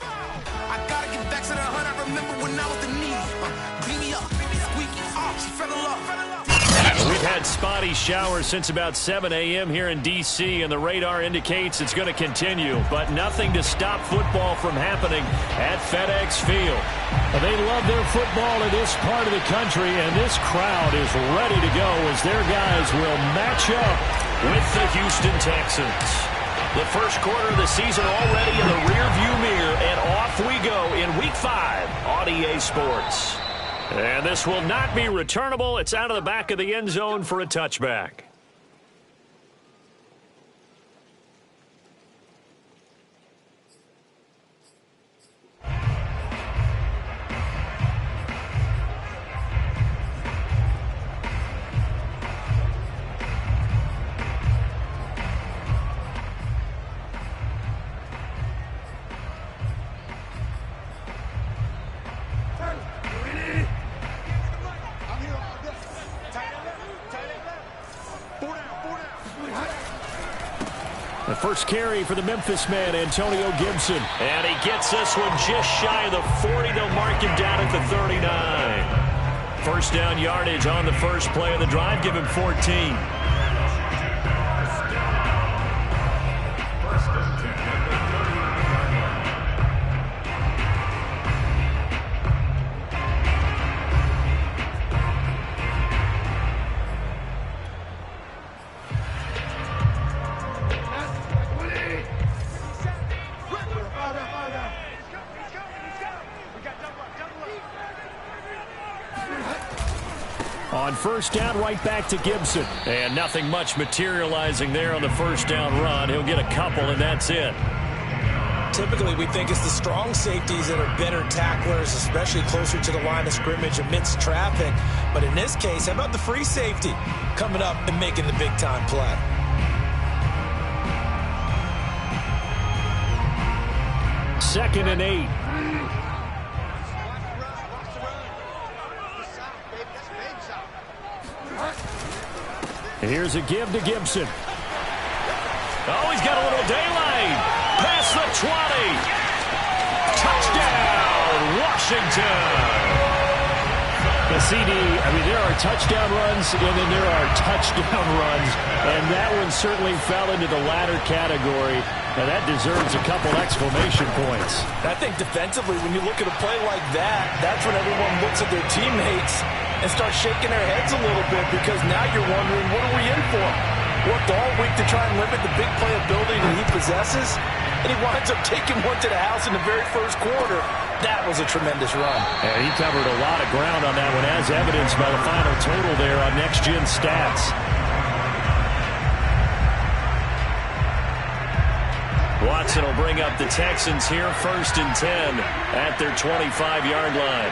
I gotta get back to the hunt. I remember when I was the needy. Beat me up, squeaky. She fell in love. We've had spotty showers since about 7 a.m. here in D.C., and the radar indicates it's going to continue, but nothing to stop football from happening at FedEx Field. They love their football in this part of the country, and this crowd is ready to go as their guys will match up with the Houston Texans. The first quarter of the season already in the rearview mirror, and off we go in Week 5 on EA Sports. And this will not be returnable. It's out of the back of the end zone for a touchback. The first carry for the Memphis man, Antonio Gibson. And he gets this one just shy of the 40. They'll mark him down at the 39. First down yardage on the first play of the drive. Give him 14. On first down, right back to Gibson. And nothing much materializing there on the first down run. He'll get a couple, and that's it. Typically, we think it's the strong safeties that are better tacklers, especially closer to the line of scrimmage amidst traffic. But in this case, how about the free safety coming up and making the big-time play? Second and 8. Here's a give to Gibson. Oh, he's got a little daylight. Past the 20. Touchdown, Washington. The CD, I mean, there are touchdown runs, and then there are touchdown runs, and that one certainly fell into the latter category, and that deserves a couple exclamation points. I think defensively, when you look at a play like that, that's when everyone looks at their teammates and starts shaking their heads a little bit, because now you're wondering, what are we in for? Worked all week to try and limit the big play ability that he possesses, and he winds up taking one to the house in the very first quarter. That was a tremendous run. Yeah, he covered a lot of ground on that one, as evidenced by the final total there on Next Gen Stats. Watson will bring up the Texans here, 1st and 10 at their 25-yard line.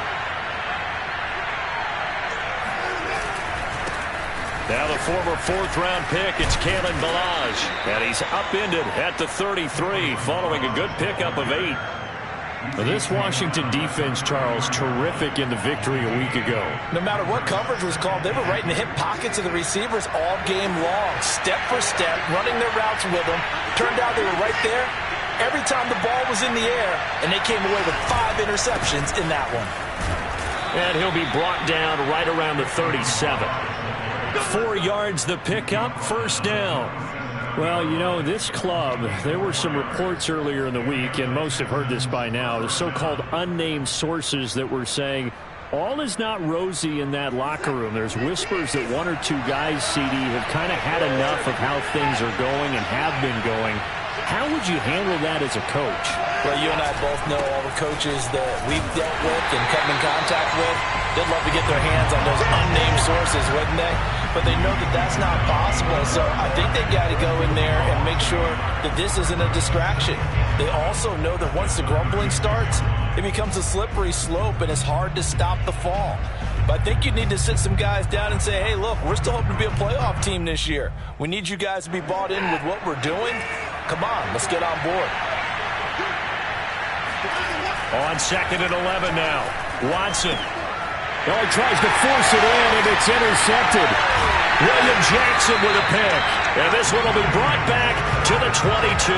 Now the former 4th-round pick, it's Kalen Ballage. And he's upended at the 33 following a good pickup of 8. Well, this Washington defense, Charles, terrific in the victory a week ago. No matter what coverage was called, they were right in the hip pockets of the receivers all game long, step for step, running their routes with them. Turned out they were right there every time the ball was in the air, and they came away with 5 interceptions in that one. And he'll be brought down right around the 37. 4 yards the pickup, first down. Well, you know, this club, there were some reports earlier in the week, and most have heard this by now, the so-called unnamed sources that were saying all is not rosy in that locker room. There's whispers that 1 or 2 guys, CD, have kind of had enough of how things are going and have been going. How would you handle that as a coach? Well, you and I both know all the coaches that we've dealt with and come in contact with. They'd love to get their hands on those unnamed sources, wouldn't they? But they know that that's not possible, so I think they've got to go in there and make sure that this isn't a distraction. They also know that once the grumbling starts, it becomes a slippery slope, and it's hard to stop the fall. But I think you need to sit some guys down and say, hey, look, we're still hoping to be a playoff team this year. We need you guys to be bought in with what we're doing. Come on, let's get on board. On 2nd and 11 now, Watson. Oh, he tries to force it in, and it's intercepted. William Jackson with a pick. And this one will be brought back to the 22.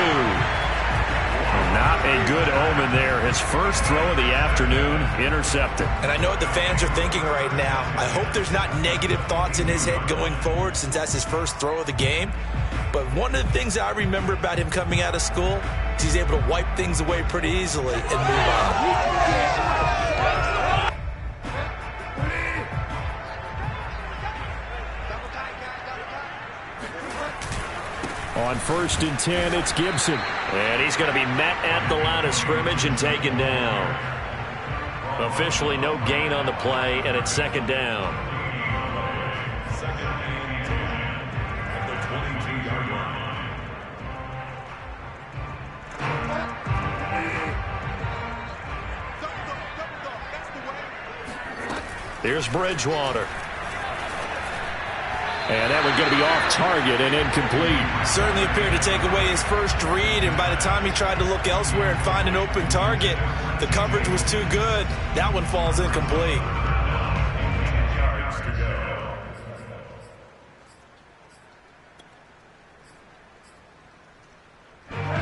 Not a good omen there. His first throw of the afternoon intercepted. And I know what the fans are thinking right now. I hope there's not negative thoughts in his head going forward since that's his first throw of the game. But one of the things I remember about him coming out of school is he's able to wipe things away pretty easily and move on. On 1st and 10, it's Gibson. And he's going to be met at the line of scrimmage and taken down. Officially no gain on the play, and it's 2nd down. Here's Bridgewater. And that one's going to be off target and incomplete. Certainly appeared to take away his first read, and by the time he tried to look elsewhere and find an open target, the coverage was too good. That one falls incomplete.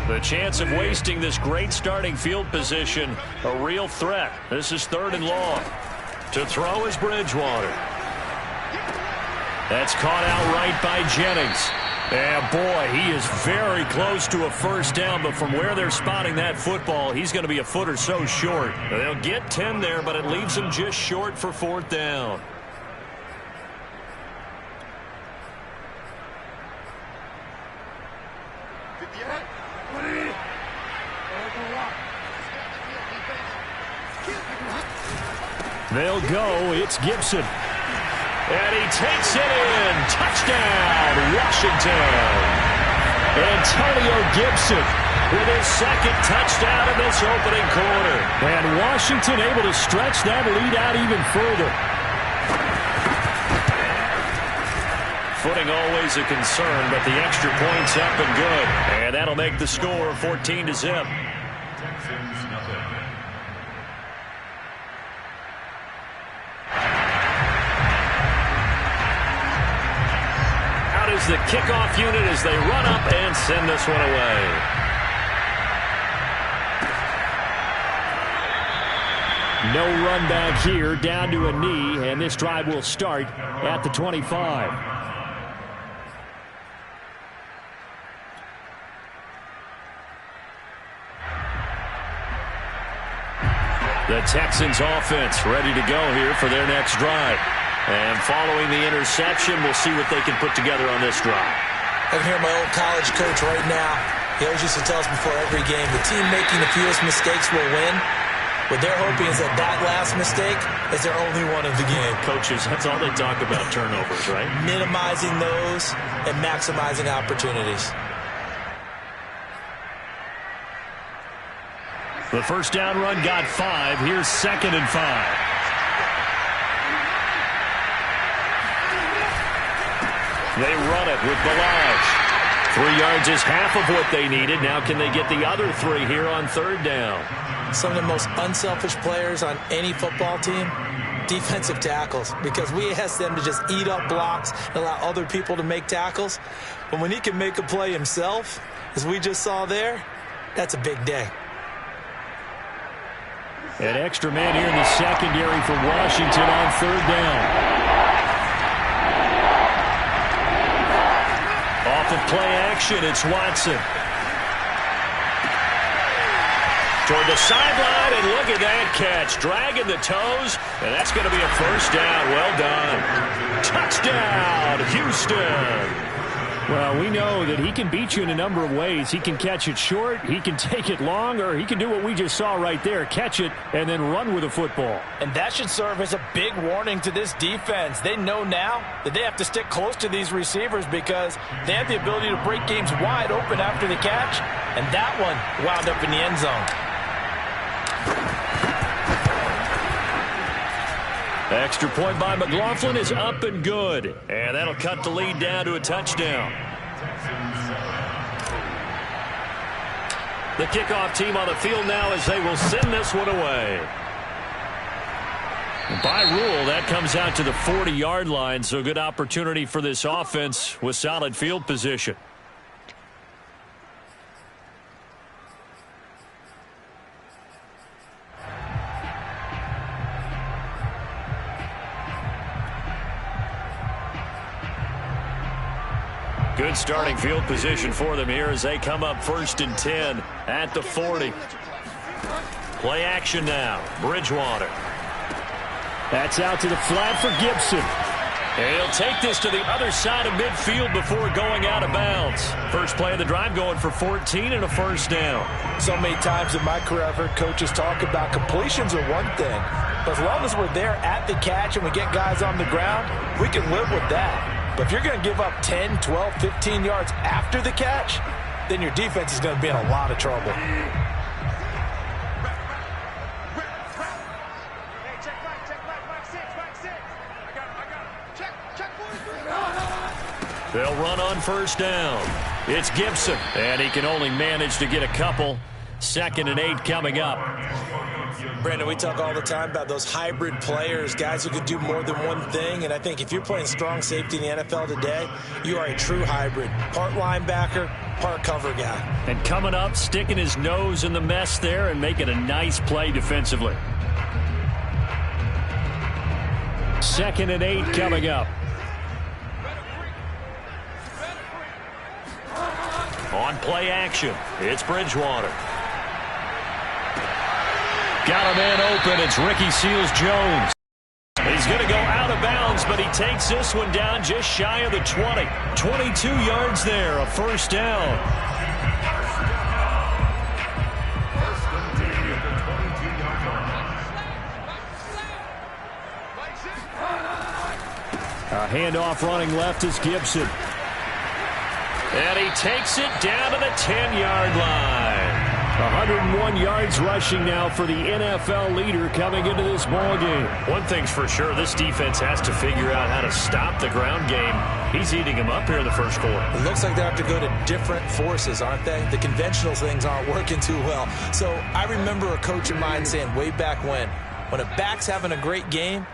The chance of wasting this great starting field position, a real threat. This is 3rd and long. To throw is Bridgewater. That's caught out right by Jennings. And boy, he is very close to a first down, but from where they're spotting that football, he's going to be a foot or so short. They'll get 10 there, but it leaves them just short for 4th down. They'll go. It's Gibson. And he takes it in. Touchdown, Washington. Antonio Gibson With his 2nd touchdown in this opening quarter. And Washington able to stretch that lead out even further. Footing always a concern, but the extra point's up and good. And that'll make the score 14-0. The kickoff unit as they run up and send this one away. No run back here, down to a knee, and this drive will start at the 25. The Texans offense ready to go here for their next drive. And following the interception, we'll see what they can put together on this drive. I can hear my old college coach right now. He always used to tell us before every game, the team making the fewest mistakes will win. What they're hoping is that that last mistake is their only one of the game. Coaches, that's all they talk about, turnovers, right? Minimizing those and maximizing opportunities. The first down run got 5. Here's 2nd and 5. They run it with Balaj. 3 yards is half of what they needed. Now can they get the other 3 here on 3rd down? Some of the most unselfish players on any football team, defensive tackles, because we ask them to just eat up blocks and allow other people to make tackles. But when he can make a play himself, as we just saw there, that's a big day. An extra man here in the secondary for Washington on 3rd down. Off of play action, it's Watson. Toward the sideline, and look at that catch. Dragging the toes, and that's going to be a first down. Well done. Touchdown, Houston. Well, we know that he can beat you in a number of ways. He can catch it short, he can take it long, or he can do what we just saw right there, catch it and then run with the football. And that should serve as a big warning to this defense. They know now that they have to stick close to these receivers because they have the ability to break games wide open after the catch, and that one wound up in the end zone. Extra point by McLaughlin is up and good. And that'll cut the lead down to a touchdown. The kickoff team on the field now as they will send this one away. By rule, that comes out to the 40-yard line, so good opportunity for this offense with solid field position. Good starting field position for them here as they come up 1st and 10 at the 40. Play action now. Bridgewater. That's out to the flat for Gibson. And he'll take this to the other side of midfield before going out of bounds. First play of the drive going for 14 and a first down. So many times in my career I've heard coaches talk about completions are one thing. But as long as we're there at the catch and we get guys on the ground, we can live with that. But if you're going to give up 10, 12, 15 yards after the catch, then your defense is going to be in a lot of trouble. They'll run on first down. It's Gibson, and he can only manage to get a couple. 2nd and 8 coming up. Brandon, we talk all the time about those hybrid players, guys who can do more than one thing, and I think if you're playing strong safety in the NFL today, you are a true hybrid. Part linebacker, part cover guy. And coming up, sticking his nose in the mess there and making a nice play defensively. 2nd and 8 coming up. On play action, it's Bridgewater. Got a man open. It's Ricky Seals-Jones. He's going to go out of bounds, but he takes this one down just shy of the 20. 22 yards there, a first down. A handoff running left is Gibson. And he takes it down to the 10-yard line. 101 yards rushing now for the NFL leader coming into this ball game. One thing's for sure, this defense has to figure out how to stop the ground game. He's eating them up here in the first quarter. It looks like they have to go to different forces, aren't they? The conventional things aren't working too well. So I remember a coach of mine saying way back when a back's having a great game,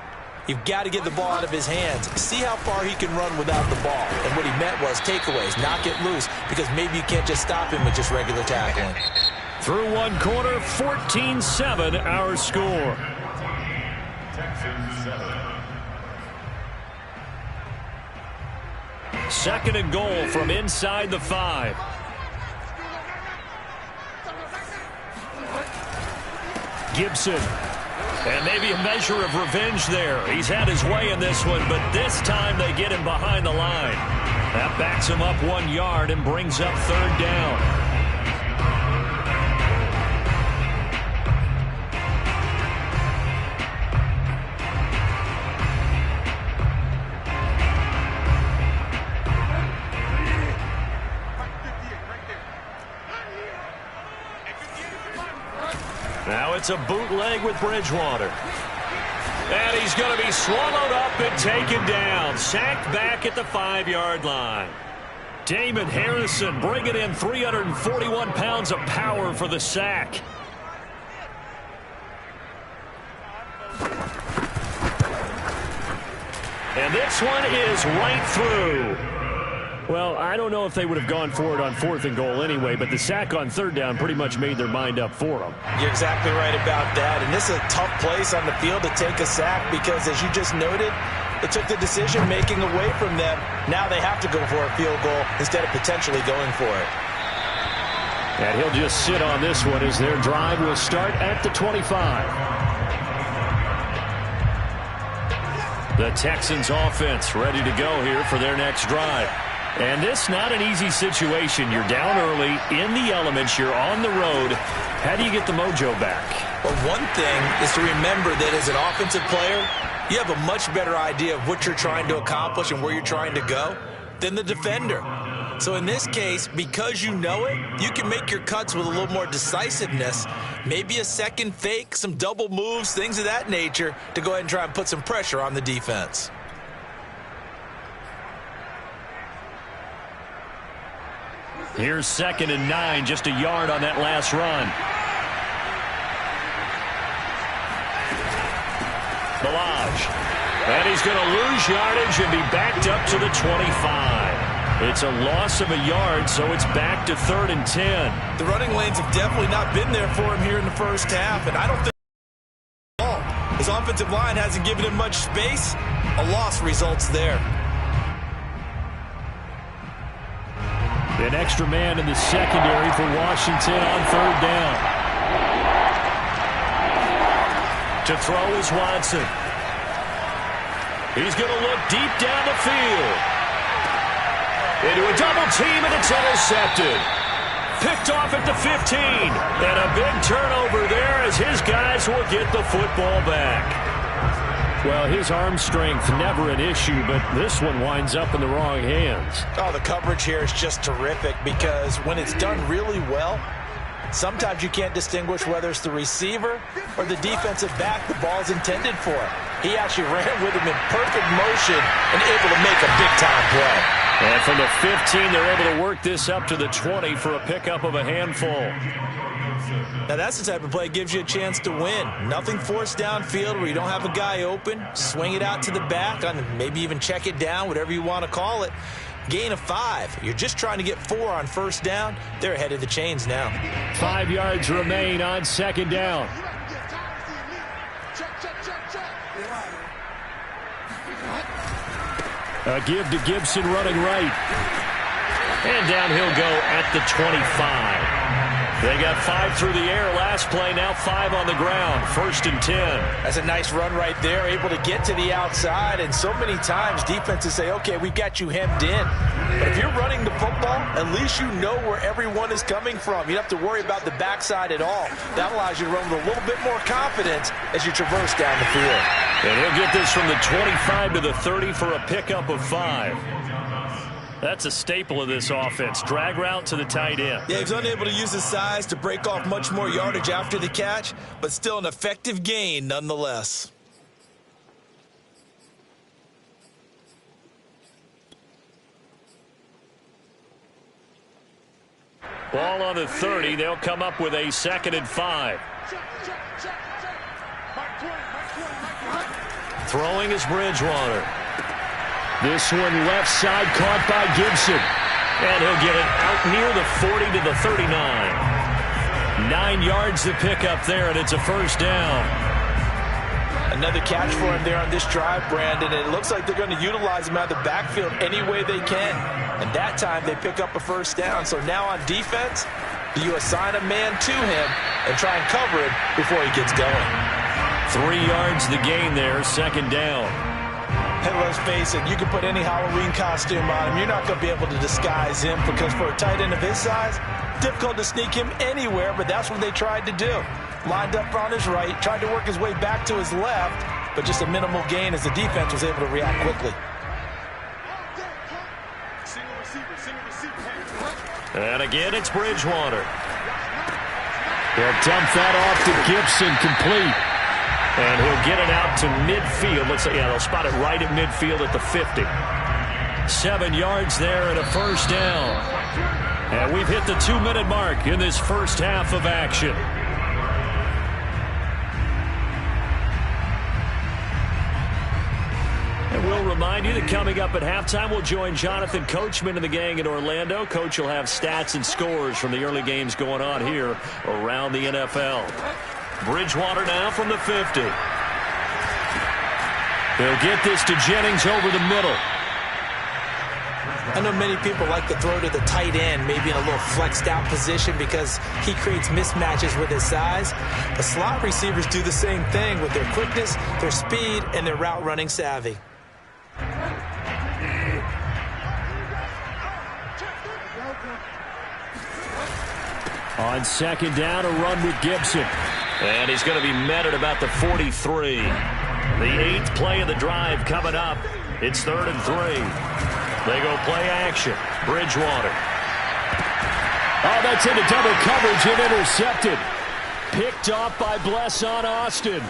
you've got to get the ball out of his hands. See how far he can run without the ball. And what he meant was takeaways, knock it loose, because maybe you can't just stop him with just regular tackling. Through one quarter, 14-7 our score. Second and goal from inside the 5. Gibson. And maybe a measure of revenge there. He's had his way in this one, but this time they get him behind the line. That backs him up 1 yard and brings up 3rd down. Now it's a bootleg with Bridgewater. And he's going to be swallowed up and taken down. Sacked back at the 5-yard line. Damon Harrison bringing in 341 pounds of power for the sack. And this one is right through. Well, I don't know if they would have gone for it on 4th and goal anyway, but the sack on 3rd down pretty much made their mind up for them. You're exactly right about that. And this is a tough place on the field to take a sack because, as you just noted, it took the decision-making away from them. Now they have to go for a field goal instead of potentially going for it. And he'll just sit on this one as their drive will start at the 25. The Texans offense ready to go here for their next drive. And this not an easy situation. You're down early, in the elements, you're on the road. How do you get the mojo back? Well, one thing is to remember that as an offensive player, you have a much better idea of what you're trying to accomplish and where you're trying to go than the defender. So in this case, because you know it, you can make your cuts with a little more decisiveness, maybe a second fake, some double moves, things of that nature, to go ahead and try and put some pressure on the defense. Here's 2nd and 9, just a yard on that last run. Balaj. And he's going to lose yardage and be backed up to the 25. It's a loss of a yard, so it's back to 3rd and 10. The running lanes have definitely not been there for him here in the first half, and I don't think his offensive line hasn't given him much space. A loss results there. An extra man in the secondary for Washington on third down. To throw is Watson. He's going to look deep down the field. Into a double team, and it's intercepted. Picked off at the 15. And a big turnover there as his guys will get the football back. Well, his arm strength, never an issue, but this one winds up in the wrong hands. Oh, the coverage here is just terrific because when it's done really well, sometimes you can't distinguish whether it's the receiver or the defensive back the ball's intended for. He actually ran with him in perfect motion and able to make a big-time play. And from the 15, they're able to work this up to the 20 for a pickup of a handful. Now, that's the type of play that gives you a chance to win. Nothing forced downfield where you don't have a guy open. Swing it out to the back, and maybe even check it down, whatever you want to call it. Gain of 5. You're just trying to get 4 on first down. They're ahead of the chains now. 5 yards remain on second down. A give to Gibson running right. And down he'll go at the 25. They got 5 through the air last play, now 5 on the ground. 1st and 10. That's a nice run right there, able to get to the outside. And so many times defenses say, okay, we've got you hemmed in. But if you're running the football, at least you know where everyone is coming from. You don't have to worry about the backside at all. That allows you to run with a little bit more confidence as you traverse down the field. And he'll get this from the 25 to the 30 for a pickup of 5. That's a staple of this offense. Drag route to the tight end. Yeah, he's unable to use his size to break off much more yardage after the catch, but still an effective gain nonetheless. Ball on the 30. They'll come up with a 2nd and 5. Throwing is Bridgewater. This one left side caught by Gibson. And he'll get it out near the 40 to the 39. 9 yards to pick up there, and it's a first down. Another catch for him there on this drive, Brandon. And it looks like they're going to utilize him out of the backfield any way they can. And that time they pick up a first down. So now on defense, do you assign a man to him and try and cover him before he gets going? 3 yards the gain there, 2nd down. And let's face it, you can put any Halloween costume on him. You're not going to be able to disguise him because for a tight end of his size, difficult to sneak him anywhere, but that's what they tried to do. Lined up on his right, tried to work his way back to his left, but just a minimal gain as the defense was able to react quickly. And again, it's Bridgewater. They'll dump that off to Gibson, complete. And he'll get it out to midfield. Let's say, yeah, they'll spot it right at midfield at the 50. 7 yards there and a first down. And we've hit the 2-minute mark in this first half of action. And we'll remind you that coming up at halftime, we'll join Jonathan Coachman and the gang in Orlando. Coach will have stats and scores from the early games going on here around the NFL. Bridgewater now from the 50. They'll get this to Jennings over the middle. I know many people like to throw to the tight end, maybe in a little flexed out position because he creates mismatches with his size. The slot receivers do the same thing with their quickness, their speed, and their route running savvy. On 2nd down, a run with Gibson. And he's going to be met at about the 43. The 8th play of the drive coming up. It's 3rd and 3. They go play action. Bridgewater. Oh, that's into double coverage and intercepted. Picked off by Blesson Austin.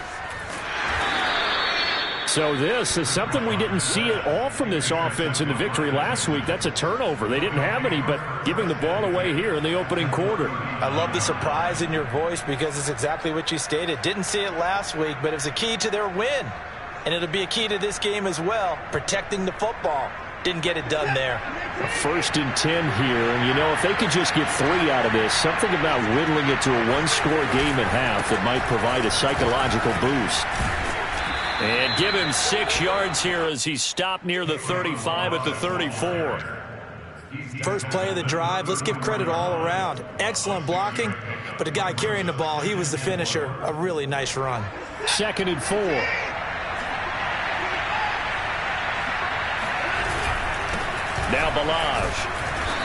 So this is something we didn't see at all from this offense in the victory last week. That's a turnover. They didn't have any, but giving the ball away here in the opening quarter. I love the surprise in your voice because it's exactly what you stated. Didn't see it last week, but it was a key to their win. And it'll be a key to this game as well, protecting the football. Didn't get it done there. A 1st and 10 here, and you know, if they could just get 3 out of this, something about whittling it to a 1-score game at half that might provide a psychological boost. And give him 6 yards here as he stopped near the 35 at the 34. First play of the drive, let's give credit all around. Excellent blocking, but the guy carrying the ball, he was the finisher. A really nice run. 2nd and 4. Now Balaj.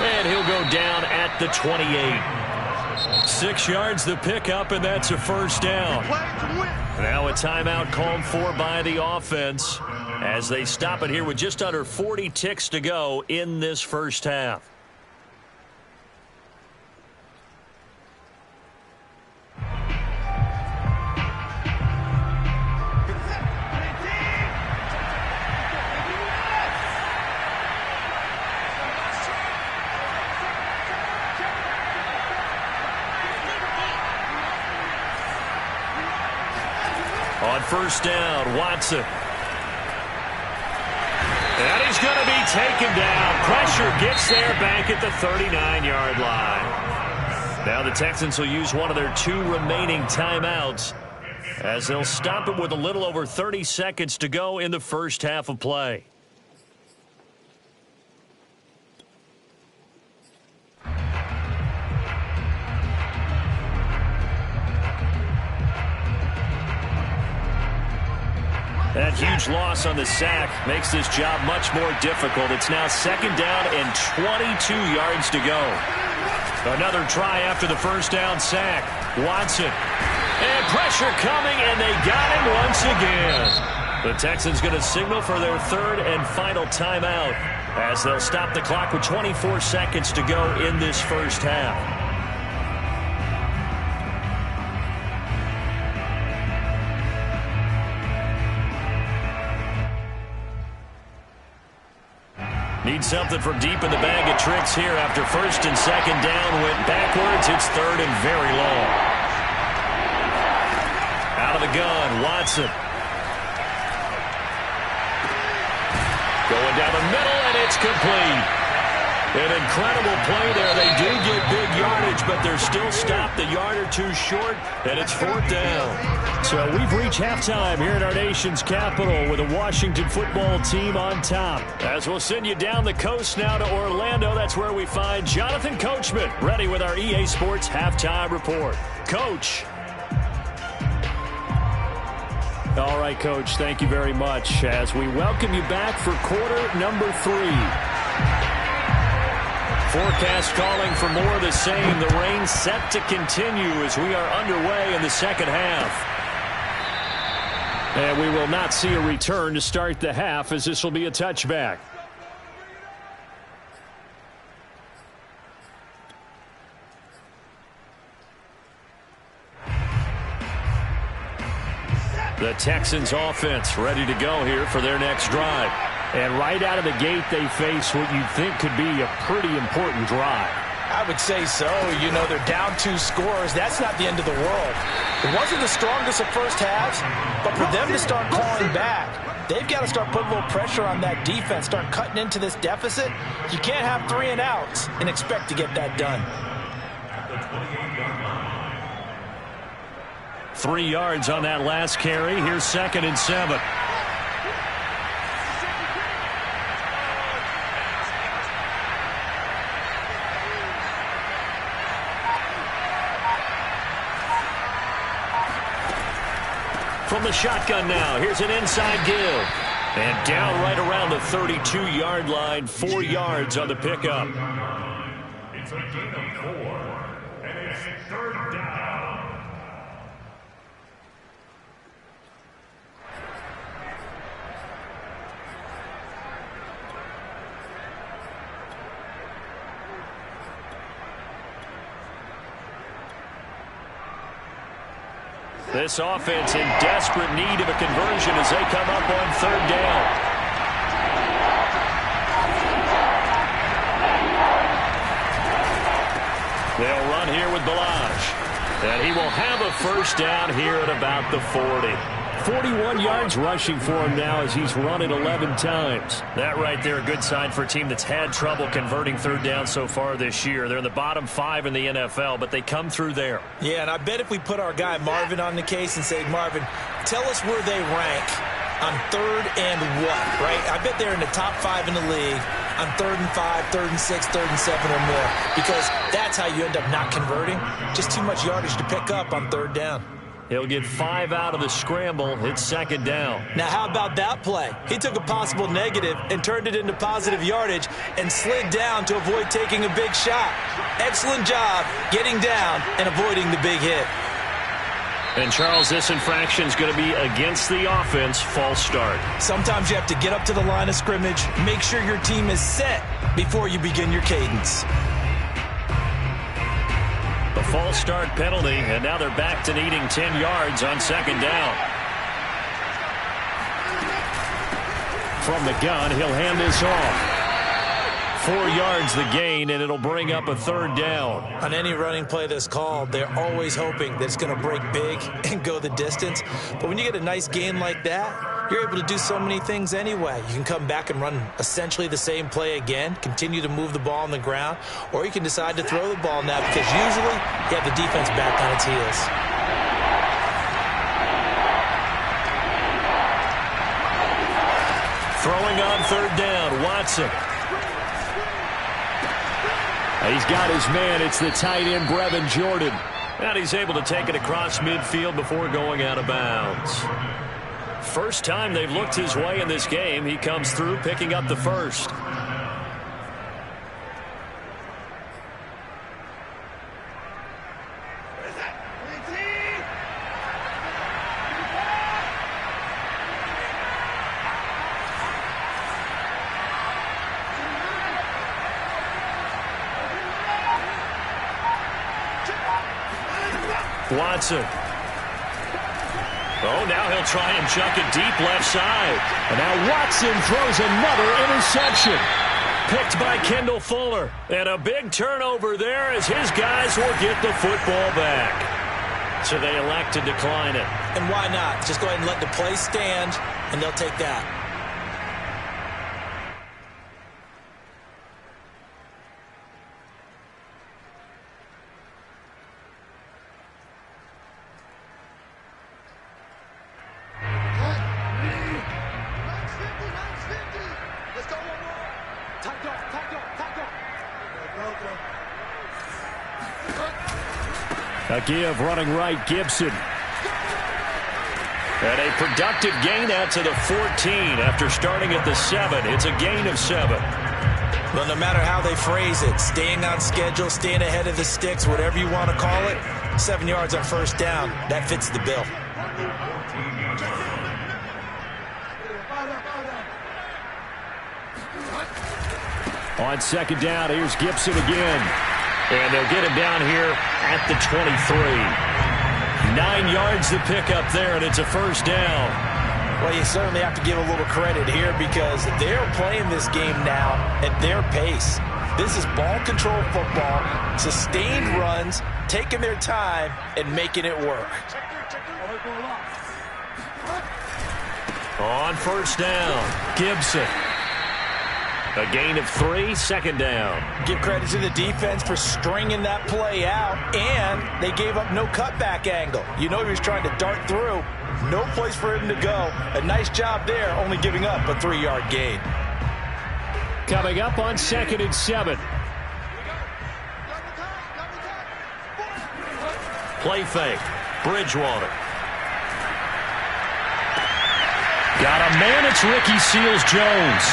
And he'll go down at the 28. 6 yards the pickup, and that's a first down. Now a timeout called for by the offense as they stop it here with just under 40 ticks to go in this first half. On first down, Watson. And he's going to be taken down. Pressure gets there back at the 39-yard line. Now the Texans will use one of their 2 remaining timeouts as they'll stop it with a little over 30 seconds to go in the first half of play. That huge loss on the sack makes this job much more difficult. It's now 2nd down and 22 yards to go. Another try after the first down sack. Watson. And pressure coming, and they got him once again. The Texans going to signal for their 3rd and final timeout as they'll stop the clock with 24 seconds to go in this first half. Need something from deep in the bag of tricks here after 1st and 2nd down went backwards. It's 3rd and very long. Out of the gun, Watson. Going down the middle, and it's complete. An incredible play there. They do get big yardage, but they're still stopped a yard or 2 short, and it's 4th down. So we've reached halftime here in our nation's capital with the Washington football team on top. As we'll send you down the coast now to Orlando, that's where we find Jonathan Coachman ready with our EA Sports halftime report. Coach. All right, Coach, thank you very much as we welcome you back for quarter number 3. Forecast calling for more of the same. The rain set to continue as we are underway in the second half. And we will not see a return to start the half as this will be a touchback. The Texans offense ready to go here for their next drive. And right out of the gate, they face what you'd think could be a pretty important drive. I would say so. You know, they're down 2 scores. That's not the end of the world. It wasn't the strongest of first halves, but for them to start clawing back, they've got to start putting a little pressure on that defense, start cutting into this deficit. You can't have 3 and outs and expect to get that done. 3 yards on that last carry. Here's 2nd and 7. From the shotgun now, here's an inside give. And down right around the 32-yard line, 4 yards on the pickup. It's a gain of 4, and it's 3rd down. This offense in desperate need of a conversion as they come up on 3rd down. They'll run here with Balaj. And he will have a first down here at about the 40. 41 yards rushing for him now as he's run it 11 times. That right there, a good sign for a team that's had trouble converting 3rd down so far this year. They're in the bottom 5 in the NFL, but they come through there. Yeah, and I bet if we put our guy Marvin on the case and say, Marvin, tell us where they rank on 3rd and what, right? I bet they're in the top 5 in the league on 3rd and 5, 3rd and 6, 3rd and 7 or more, because that's how you end up not converting. Just too much yardage to pick up on 3rd down. He'll get 5 out of the scramble. It's 2nd down. Now, how about that play? He took a possible negative and turned it into positive yardage and slid down to avoid taking a big shot. Excellent job getting down and avoiding the big hit. And, Charles, this infraction is going to be against the offense, false start. Sometimes you have to get up to the line of scrimmage, make sure your team is set before you begin your cadence. The false start penalty, and now they're back to needing 10 yards on 2nd down. From the gun, he'll hand this off. 4 yards the gain, and it'll bring up a 3rd down. On any running play that's called, they're always hoping that it's going to break big and go the distance. But when you get a nice gain like that, you're able to do so many things anyway. You can come back and run essentially the same play again, continue to move the ball on the ground, or you can decide to throw the ball now because usually you have the defense back on its heels. Throwing on 3rd down, Watson. He's got his man. It's the tight end, Brevin Jordan. And he's able to take it across midfield before going out of bounds. First time they've looked his way in this game. He comes through picking up the first. Watson. Oh, now he'll try and chuck it deep left side. And now Watson throws another interception. Picked by Kendall Fuller. And a big turnover there as his guys will get the football back. So they elect to decline it. And why not? Just go ahead and let the play stand, and they'll take that. A give running right, Gibson. And a productive gain out to the 14 after starting at the 7. It's a gain of 7. Well, no matter how they phrase it, staying on schedule, staying ahead of the sticks, whatever you want to call it, 7 yards on 1st down, that fits the bill. On 2nd down, here's Gibson again. And they'll get him down here at the 23. 9 yards to pick up there, and it's a 1st down. Well, you certainly have to give a little credit here because they're playing this game now at their pace. This is ball control football, sustained runs, taking their time, and making it work. On 1st down, Gibson. A gain of 3, 2nd down. Give credit to the defense for stringing that play out, and they gave up no cutback angle. You know he was trying to dart through. No place for him to go. A nice job there, only giving up a 3-yard gain. Coming up on 2nd and 7. Play fake. Bridgewater. Got a man, it's Ricky Seals-Jones.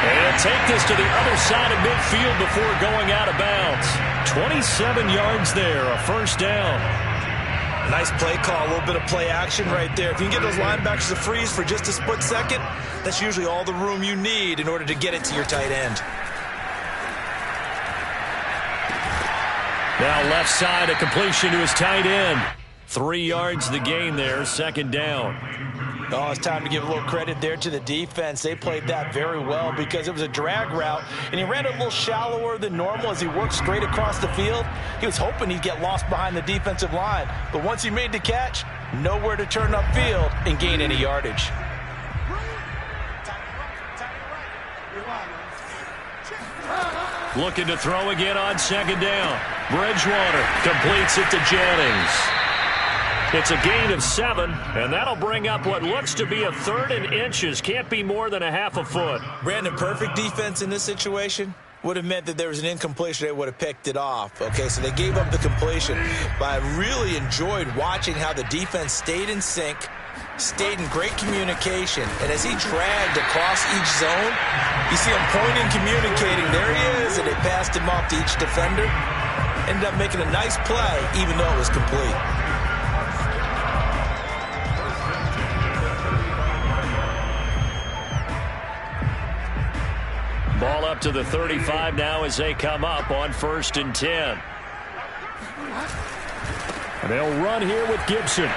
And take this to the other side of midfield before going out of bounds. 27 yards there, a 1st down. Nice play call, a little bit of play action right there. If you can get those linebackers to freeze for just a split second, that's usually all the room you need in order to get it to your tight end. Now left side, a completion to his tight end. 3 yards the gain there, 2nd down. Oh, it's time to give a little credit there to the defense. They played that very well because it was a drag route, and he ran a little shallower than normal as he worked straight across the field. He was hoping he'd get lost behind the defensive line, but once he made the catch, nowhere to turn upfield and gain any yardage. Looking to throw again on 2nd down. Bridgewater completes it to Jennings. It's a gain of 7, and that'll bring up what looks to be a 3rd and inches. Can't be more than a half a foot. Brandon, perfect defense in this situation would have meant that there was an incompletion. They would have picked it off. Okay, so they gave up the completion. But I really enjoyed watching how the defense stayed in sync, stayed in great communication. And as he dragged across each zone, you see him pointing, communicating. There he is, and they passed him off to each defender. Ended up making a nice play, even though it was complete. Ball up to the 35 now as they come up on 1st and 10. They'll run here with Gibson.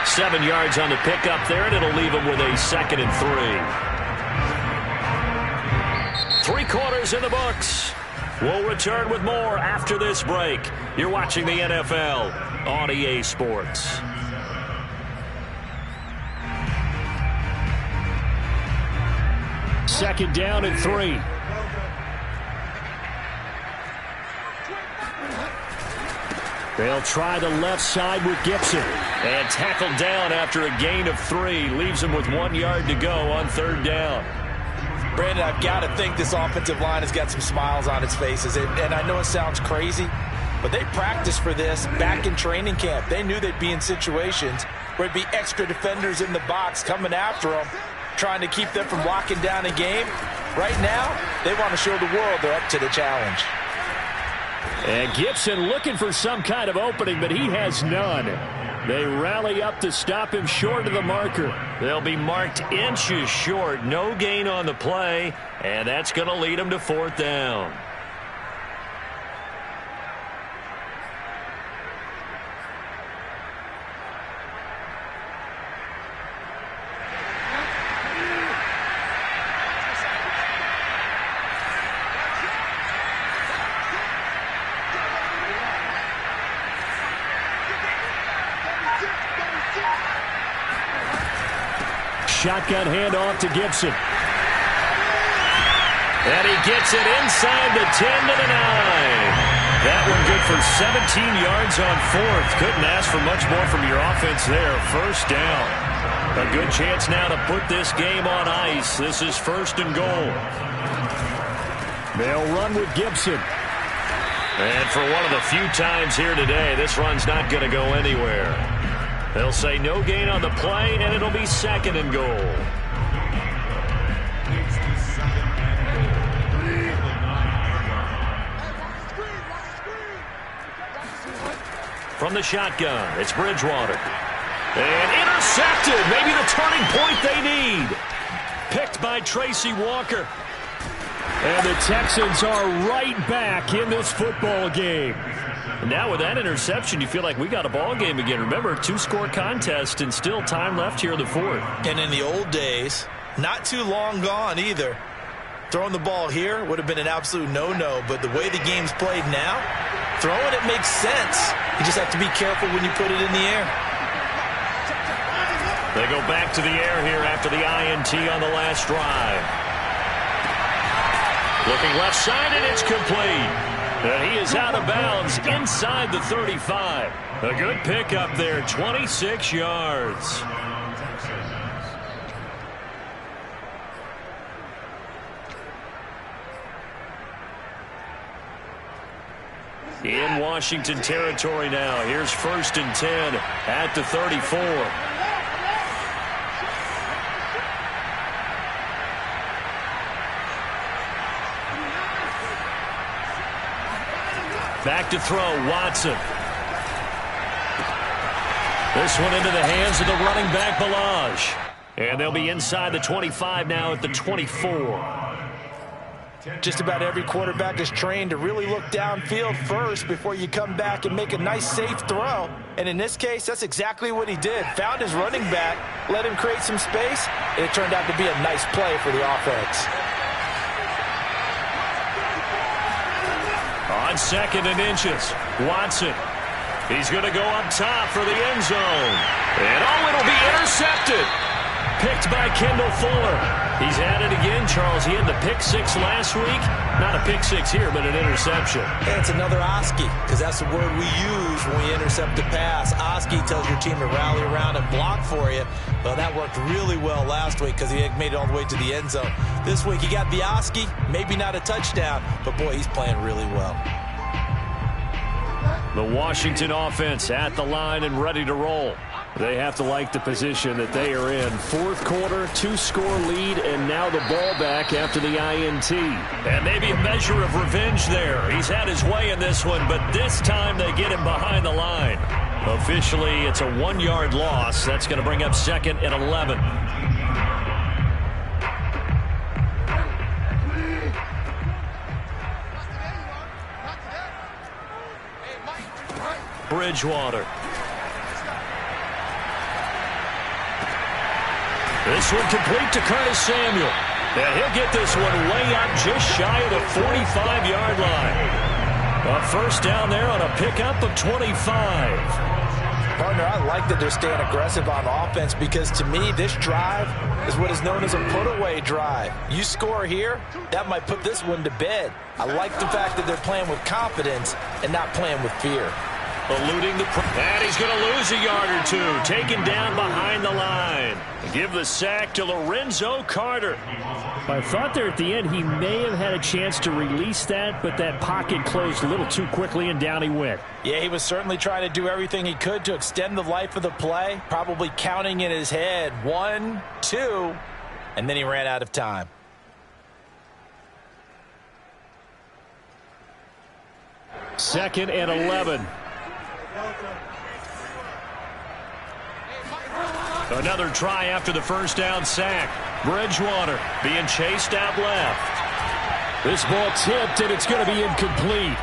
7 yards on the pickup there, and it'll leave them with a 2nd and 3. 3 quarters in the books. We'll return with more after this break. You're watching the NFL on EA Sports. Second down and 3. They'll try the left side with Gibson. And tackled down after a gain of 3. Leaves him with 1 yard to go on 3rd down. Brandon, I've got to think this offensive line has got some smiles on its faces. And I know it sounds crazy, but they practiced for this back in training camp. They knew they'd be in situations where it'd be extra defenders in the box coming after them, trying to keep them from locking down a game. Right now, they want to show the world they're up to the challenge. And Gibson looking for some kind of opening, but he has none. They rally up to stop him short of the marker. They'll be marked inches short. No gain on the play, and that's going to lead them to 4th down. Shotgun handoff to Gibson. And he gets it inside the 10 to the 9. That one good for 17 yards on 4th. Couldn't ask for much more from your offense there. 1st down. A good chance now to put this game on ice. This is 1st and goal. They'll run with Gibson. And for one of the few times here today, this run's not going to go anywhere. They'll say no gain on the play, and it'll be 2nd and goal. From the shotgun, it's Bridgewater. And intercepted. Maybe the turning point they need. Picked by Tracy Walker. And the Texans are right back in this football game. Now with that interception, you feel like we got a ball game again. Remember, 2-score contest and still time left here in the 4th. And in the old days, not too long gone either, throwing the ball here would have been an absolute no-no. But the way the game's played now, throwing it makes sense. You just have to be careful when you put it in the air. They go back to the air here after the INT on the last drive. Looking left side, and it's complete. And he is out of bounds inside the 35. A good pickup there, 26 yards. In Washington territory now. Here's 1st and 10 at the 34. Back to throw, Watson. This one into the hands of the running back, Balaj. And they'll be inside the 25 now at the 24. Just about every quarterback is trained to really look downfield first before you come back and make a nice, safe throw. And in this case, that's exactly what he did. Found his running back, let him create some space, and it turned out to be a nice play for the offense. On 2nd and inches, Watson. He's going to go up top for the end zone. And it'll be intercepted. Picked by Kendall Fuller. He's at it again, Charles. He had the pick six last week. Not a pick six here, but an interception. And it's another Oski, because that's the word we use when we intercept the pass. Oski tells your team to rally around and block for you. Well, that worked really well last week because he made it all the way to the end zone. This week he got the Oski, maybe not a touchdown, but boy, he's playing really well. The Washington offense at the line and ready to roll. They have to like the position that they are in. Fourth quarter, 2-score lead, and now the ball back after the INT. And maybe a measure of revenge there. He's had his way in this one, but this time they get him behind the line. Officially, it's a 1-yard loss. That's going to bring up 2nd and 11. Bridgewater. This one complete to Curtis Samuel. And he'll get this one way up just shy of the 45-yard line. A first down there on a pickup of 25. Partner, I like that they're staying aggressive on offense because to me this drive is what is known as a put-away drive. You score here, that might put this one to bed. I like the fact that they're playing with confidence and not playing with fear. Eluding the and he's going to lose a yard or two. Taken down behind the line. Give the sack to Lorenzo Carter. I thought there at the end he may have had a chance to release that, but that pocket closed a little too quickly and down he went. Yeah, he was certainly trying to do everything he could to extend the life of the play, probably counting in his head 1, 2, and then he ran out of time. Second and 11. Another try after the first down sack. Bridgewater being chased out left. This ball tipped, and it's going to be incomplete.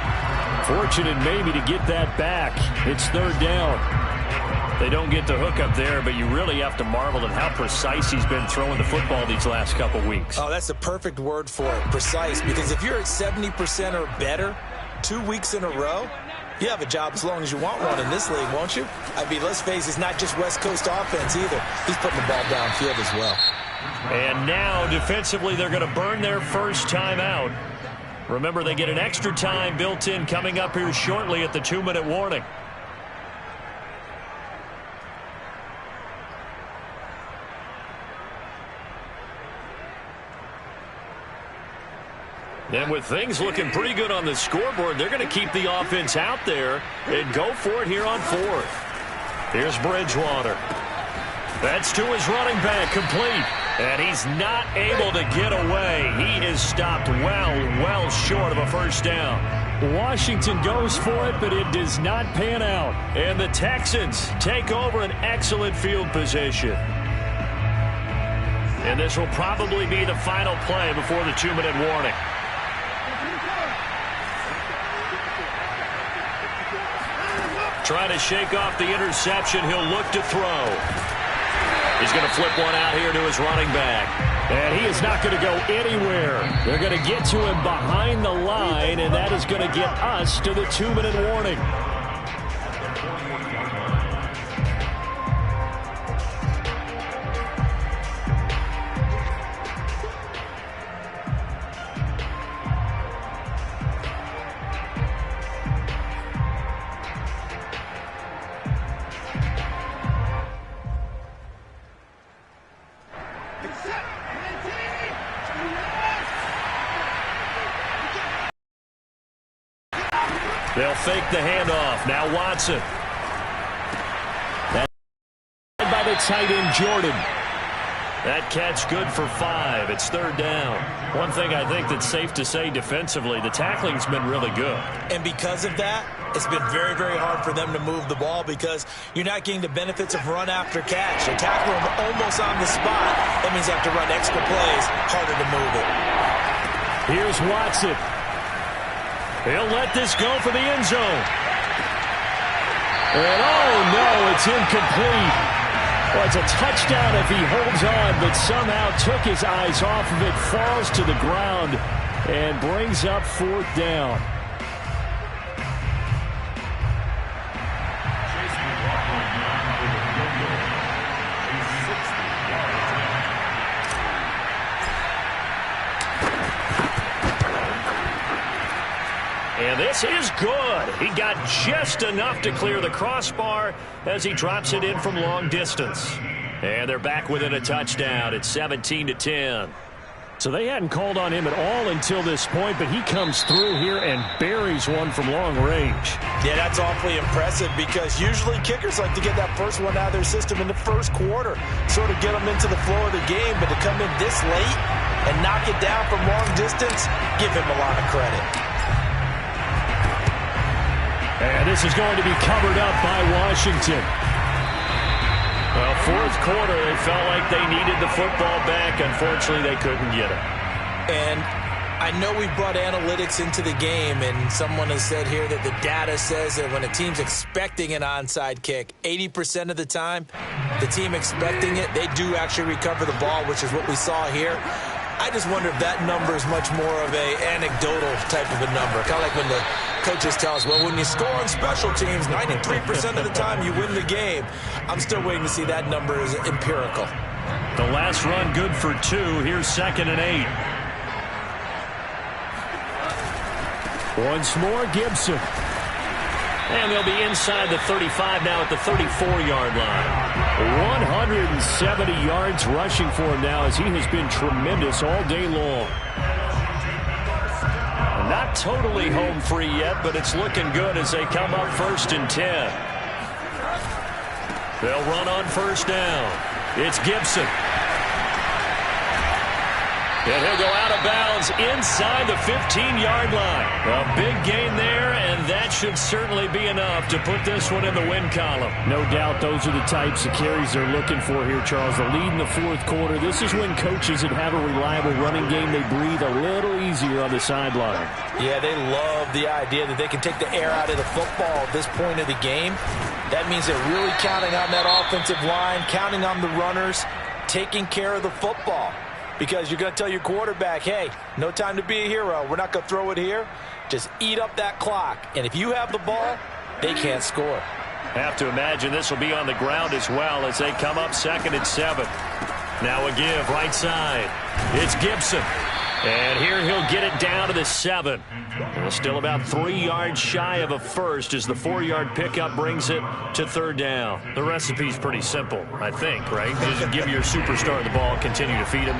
Fortunate maybe to get that back. It's third down. They don't get the hook up there, but you really have to marvel at how precise he's been throwing the football these last couple weeks. Oh, that's the perfect word for it, precise, because if you're at 70% or better 2 weeks in a row, you have a job as long as you want one in this league, won't you? I mean, let's face it, it's not just West Coast offense either. He's putting the ball downfield as well. And now, defensively, they're going to burn their first time out. Remember, they get an extra time built in coming up here shortly at the 2-minute warning. And with things looking pretty good on the scoreboard, they're going to keep the offense out there and go for it here on fourth. Here's Bridgewater. That's to his running back, complete. And he's not able to get away. He is stopped well short of a first down. Washington goes for it, but it does not pan out. And the Texans take over an excellent field position. And this will probably be the final play before the 2-minute warning. Trying to shake off the interception. He'll look to throw. He's going to flip one out here to his running back. And he is not going to go anywhere. They're going to get to him behind the line, and that is going to get us to the 2-minute warning. They'll fake the handoff. Now Watson. That's by the tight end, Jordan. That catch good for 5. It's third down. One thing I think that's safe to say defensively, the tackling's been really good. And because of that, it's been very, very hard for them to move the ball because you're not getting the benefits of run after catch. They tackle them almost on the spot. That means they have to run extra plays, harder to move it. Here's Watson. He'll let this go for the end zone. And oh no, it's incomplete. Well, it's a touchdown if he holds on, but somehow took his eyes off of it, falls to the ground, and brings up fourth down. pass is good. He got just enough to clear the crossbar as he drops it in from long distance. And they're back within a touchdown. It's 17-10. So they hadn't called on him at all until this point, but he comes through here and buries one from long range. Yeah, that's awfully impressive because usually kickers like to get that first one out of their system in the first quarter, sort of get them into the flow of the game, but to come in this late and knock it down from long distance, give him a lot of credit. And this is going to be covered up by Washington. Well, fourth quarter, they felt like they needed the football back. Unfortunately, they couldn't get it. And I know we brought analytics into the game, and someone has said here that the data says that when a team's expecting an onside kick, 80% of the time, the team expecting it, they do actually recover the ball, which is what we saw here. I just wonder if that number is much more of a anecdotal type of a number. Kind of like when the coaches tell us, well, when you score on special teams, 93% of the time you win the game. I'm still waiting to see that number is empirical. The last run good for 2. Here's 2nd and 8. Once more, Gibson. And they'll be inside the 35 now at the 34-yard line. 170 yards rushing for him now as he has been tremendous all day long. Not totally home free yet, but it's looking good as they come up 1st and 10. They'll run on 1st down. It's Gibson. And he'll go out of bounds inside the 15-yard line. A big gain there, and that should certainly be enough to put this one in the win column. No doubt those are the types of carries they're looking for here, Charles. The lead in the fourth quarter. This is when coaches that have a reliable running game, they breathe a little easier on the sideline. Yeah, they love the idea that they can take the air out of the football at this point of the game. That means they're really counting on that offensive line, counting on the runners, taking care of the football. Because you're going to tell your quarterback, hey, no time to be a hero. We're not going to throw it here. Just eat up that clock. And if you have the ball, they can't score. Have to imagine this will be on the ground as well as they come up 2nd and 7. Now a give right side. It's Gibson. And here he'll get it down to the 7. Still about 3 yards shy of a first as the 4-yard pickup brings it to 3rd down. The recipe's pretty simple, I think, right? Just give your superstar the ball and continue to feed him.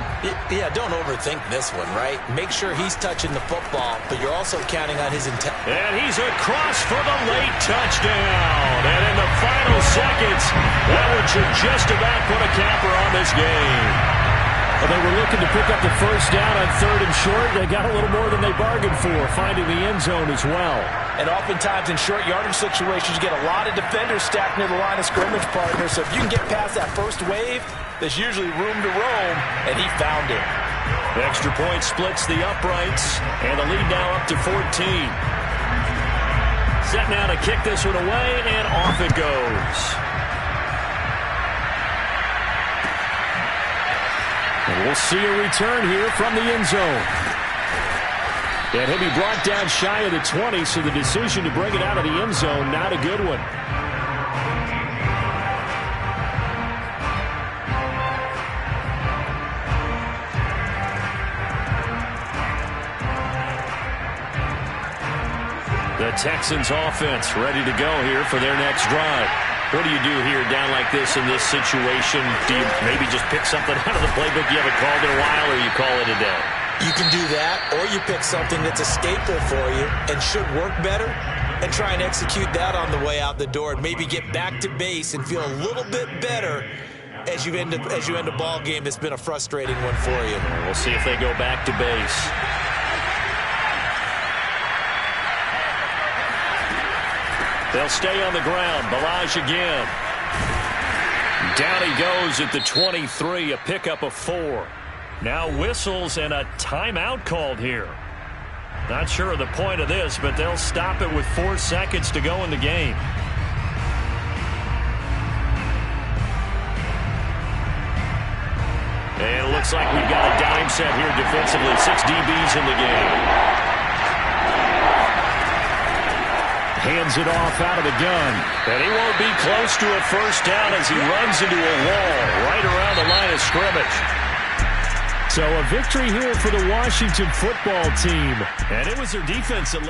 Yeah, don't overthink this one, right? Make sure he's touching the football, but you're also counting on his intent. And he's across for the late touchdown. And in the final seconds, that one should just about put a capper on this game. Well, they were looking to pick up the 1st down on 3rd and short. They got a little more than they bargained for, finding the end zone as well. And oftentimes in short yardage situations, you get a lot of defenders stacked near the line of scrimmage, partner. So if you can get past that first wave, there's usually room to roam, and he found it. The extra point splits the uprights, and the lead now up to 14. Set now to kick this one away, and off it goes. And we'll see a return here from the end zone. And he'll be brought down shy of the 20, so the decision to bring it out of the end zone, not a good one. The Texans offense ready to go here for their next drive. What do you do here down like this in this situation? Do you maybe just pick something out of the playbook you haven't called in a while, or you call it a day? You can do that, or you pick something that's a staple for you and should work better and try and execute that on the way out the door and maybe get back to base and feel a little bit better as you end a ball game that's been a frustrating one for you. We'll see if they go back to base. They'll stay on the ground. Balaj again. Down he goes at the 23, a pickup of 4. Now whistles and a timeout called here. Not sure of the point of this, but they'll stop it with 4 seconds to go in the game. And it looks like we've got a dime set here defensively. 6 DBs in the game. Hands it off out of the gun. And he won't be close to a first down as he runs into a wall right around the line of scrimmage. So a victory here for the Washington football team. And it was their defense that led.